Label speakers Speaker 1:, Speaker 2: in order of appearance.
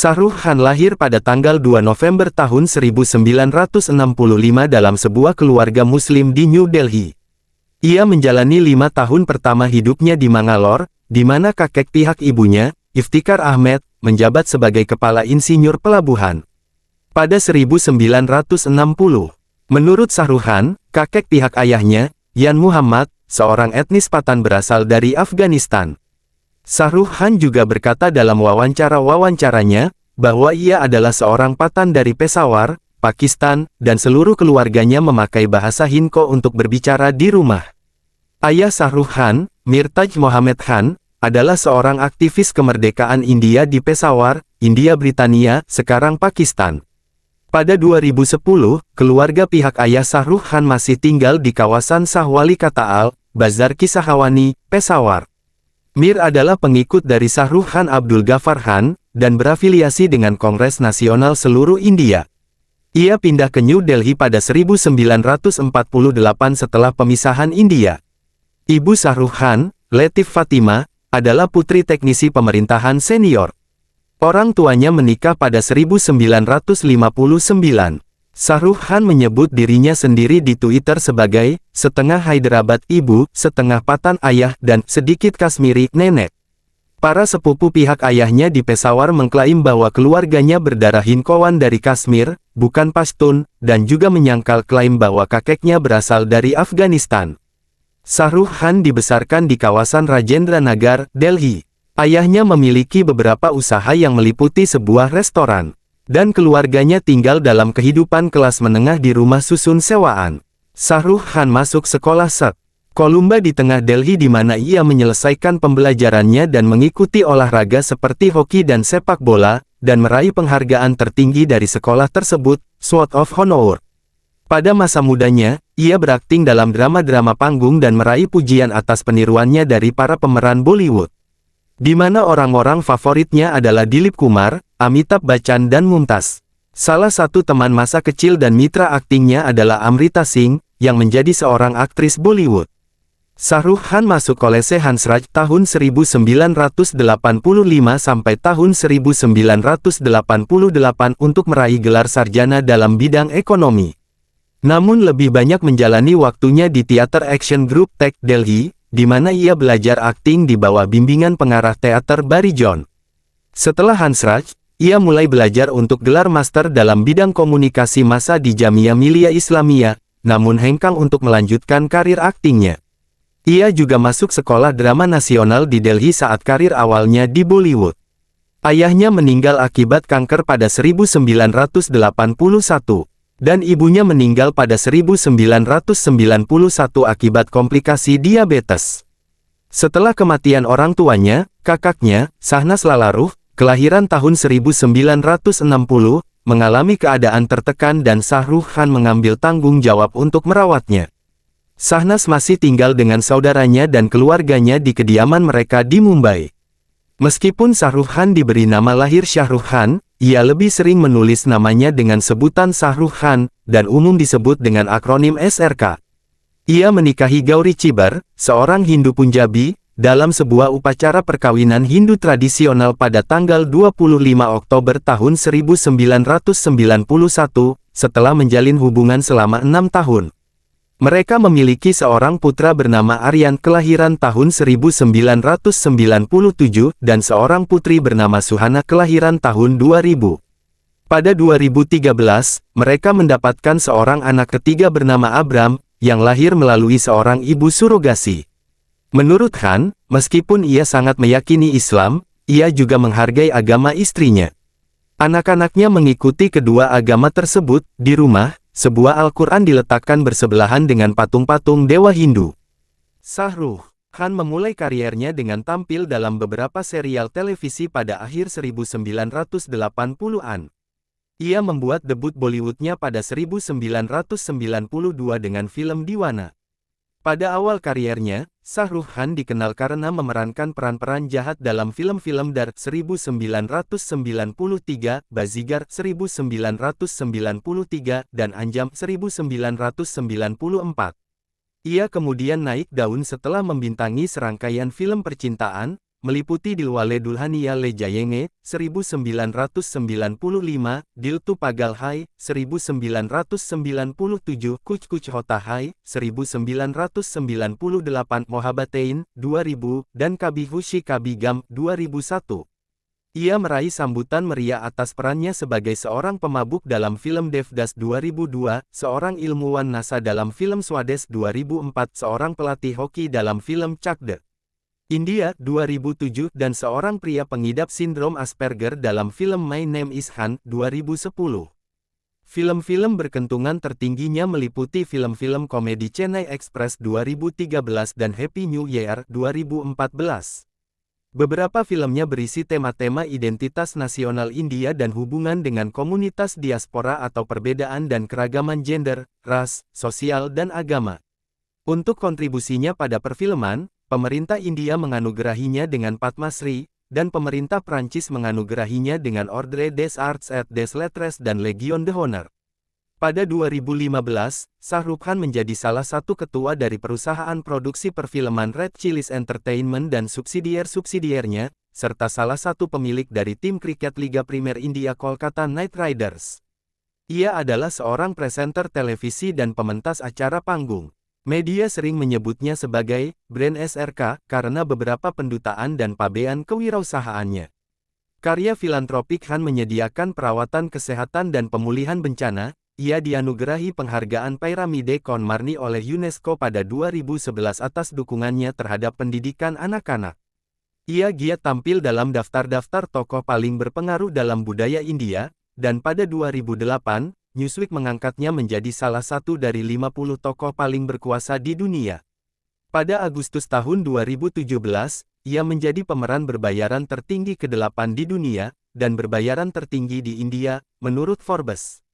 Speaker 1: Shah Rukh Khan lahir pada tanggal 2 November tahun 1965 dalam sebuah keluarga Muslim di New Delhi. Ia menjalani 5 tahun pertama hidupnya di Mangalore, di mana kakek pihak ibunya, Iftikhar Ahmed, menjabat sebagai kepala insinyur pelabuhan. Pada 1960, menurut Shah Rukh Khan, kakek pihak ayahnya, Yan Muhammad, seorang etnis Pathan berasal dari Afghanistan. Shah Rukh Khan juga berkata dalam wawancara-wawancaranya, bahwa ia adalah seorang Pathan dari Peshawar, Pakistan, dan seluruh keluarganya memakai bahasa Hindko untuk berbicara di rumah. Ayah Shah Rukh Khan, Mir Taj Mohammed Khan, adalah seorang aktivis kemerdekaan India di Peshawar, India Britania, sekarang Pakistan. Pada 2010, keluarga pihak ayah Shah Rukh Khan masih tinggal di kawasan Shahwali Kataal, Bazar Kisahawani, Peshawar. Mir adalah pengikut dari Shah Rukh Khan Abdul Ghaffar Khan, dan berafiliasi dengan Kongres Nasional Seluruh India. Ia pindah ke New Delhi pada 1948 setelah pemisahan India. Ibu Shah Rukh Khan, Latif Fatima, adalah putri teknisi pemerintahan senior. Orang tuanya menikah pada 1959. Shah Rukh Khan menyebut dirinya sendiri di Twitter sebagai setengah Hyderabad ibu, setengah Pathan ayah, dan sedikit Kashmiri nenek. Para sepupu pihak ayahnya di Peshawar mengklaim bahwa keluarganya berdarah Hindkowan dari Kashmir, bukan Pashtun, dan juga menyangkal klaim bahwa kakeknya berasal dari Afghanistan. Shah Rukh Khan dibesarkan di kawasan Rajendra Nagar, Delhi. Ayahnya memiliki beberapa usaha yang meliputi sebuah restoran, dan keluarganya tinggal dalam kehidupan kelas menengah di rumah susun sewaan. Shah Rukh Khan masuk sekolah St. Columba di tengah Delhi di mana ia menyelesaikan pembelajarannya dan mengikuti olahraga seperti hoki dan sepak bola, dan meraih penghargaan tertinggi dari sekolah tersebut, Sword of Honor. Pada masa mudanya, ia berakting dalam drama-drama panggung dan meraih pujian atas peniruannya dari para pemeran Bollywood, di mana orang-orang favoritnya adalah Dilip Kumar, Amitabh Bachchan dan Mumtaz. Salah satu teman masa kecil dan mitra aktingnya adalah Amrita Singh, yang menjadi seorang aktris Bollywood. Shah Rukh Khan masuk Kolese Hansraj tahun 1985 sampai tahun 1988 untuk meraih gelar sarjana dalam bidang ekonomi. Namun lebih banyak menjalani waktunya di Theatre Action Group Tech Delhi, di mana ia belajar akting di bawah bimbingan pengarah teater Barry John. Setelah Hansraj, ia mulai belajar untuk gelar master dalam bidang komunikasi massa di Jamia Millia Islamiyah, namun hengkang untuk melanjutkan karir aktingnya. Ia juga masuk sekolah drama nasional di Delhi saat karir awalnya di Bollywood. Ayahnya meninggal akibat kanker pada 1981, dan ibunya meninggal pada 1991 akibat komplikasi diabetes. Setelah kematian orang tuanya, kakaknya, Shahnas Lala-Rukh, kelahiran tahun 1960, mengalami keadaan tertekan dan Shah Rukh Khan mengambil tanggung jawab untuk merawatnya. Shahnas masih tinggal dengan saudaranya dan keluarganya di kediaman mereka di Mumbai. Meskipun Shah Rukh Khan diberi nama lahir Shah Rukh Khan, ia lebih sering menulis namanya dengan sebutan Shah Rukh Khan, dan umum disebut dengan akronim SRK. Ia menikahi Gauri Chibar, seorang Hindu Punjabi, dalam sebuah upacara perkawinan Hindu tradisional pada tanggal 25 Oktober tahun 1991, setelah menjalin hubungan selama 6 tahun. Mereka memiliki seorang putra bernama Aryan kelahiran tahun 1997 dan seorang putri bernama Suhana kelahiran tahun 2000. Pada 2013, mereka mendapatkan seorang anak ketiga bernama Abram, yang lahir melalui seorang ibu surogasi. Menurut Khan, meskipun ia sangat meyakini Islam, ia juga menghargai agama istrinya. Anak-anaknya mengikuti kedua agama tersebut. Di rumah, sebuah Al-Quran diletakkan bersebelahan dengan patung-patung dewa Hindu. Shah Rukh Khan memulai kariernya dengan tampil dalam beberapa serial televisi pada akhir 1980-an. Ia membuat debut Bollywoodnya pada 1992 dengan film Diwana. Pada awal kariernya, Shah Rukh Khan dikenal karena memerankan peran-peran jahat dalam film-film Dar 1993, Bazigar 1993, dan Anjam 1994. Ia kemudian naik daun setelah membintangi serangkaian film percintaan, meliputi Dilwale Dulhania Le Jayenge, 1995, Dil Tu Pagal Hai, 1997, Kuch Kuch Hota Hai, 1998, Mohabbatein, 2000, dan Kabhi Khushi Kabhie Gham, 2001. Ia meraih sambutan meriah atas perannya sebagai seorang pemabuk dalam film Devdas 2002, seorang ilmuwan NASA dalam film Swades 2004, seorang pelatih hoki dalam film Chak De India 2007, dan seorang pria pengidap sindrom Asperger dalam film My Name is Han 2010. Film-film berkentungan tertingginya meliputi film-film komedi Chennai Express 2013 dan Happy New Year 2014. Beberapa filmnya berisi tema-tema identitas nasional India dan hubungan dengan komunitas diaspora atau perbedaan dan keragaman gender, ras, sosial dan agama. Untuk kontribusinya pada perfilman, pemerintah India menganugerahinya dengan Padma Shri, dan pemerintah Prancis menganugerahinya dengan Ordre des Arts et des Lettres dan Legion d'Honneur. Pada 2015, Shah Rukh Khan menjadi salah satu ketua dari perusahaan produksi perfilman Red Chillies Entertainment dan subsidiar-subsidiarnya, serta salah satu pemilik dari tim kriket Liga Primer India Kolkata Knight Riders. Ia adalah seorang presenter televisi dan pementas acara panggung. Media sering menyebutnya sebagai brand SRK karena beberapa pendutaan dan pabean kewirausahaannya. Karya filantropik Khan menyediakan perawatan kesehatan dan pemulihan bencana. Ia dianugerahi penghargaan Pyramide Kon Marni oleh UNESCO pada 2011 atas dukungannya terhadap pendidikan anak-anak. Ia giat tampil dalam daftar-daftar tokoh paling berpengaruh dalam budaya India, dan pada 2008, Newsweek mengangkatnya menjadi salah satu dari 50 tokoh paling berkuasa di dunia. Pada Agustus tahun 2017, ia menjadi pemeran berbayaran tertinggi ke-8 di dunia, dan berbayaran tertinggi di India, menurut Forbes.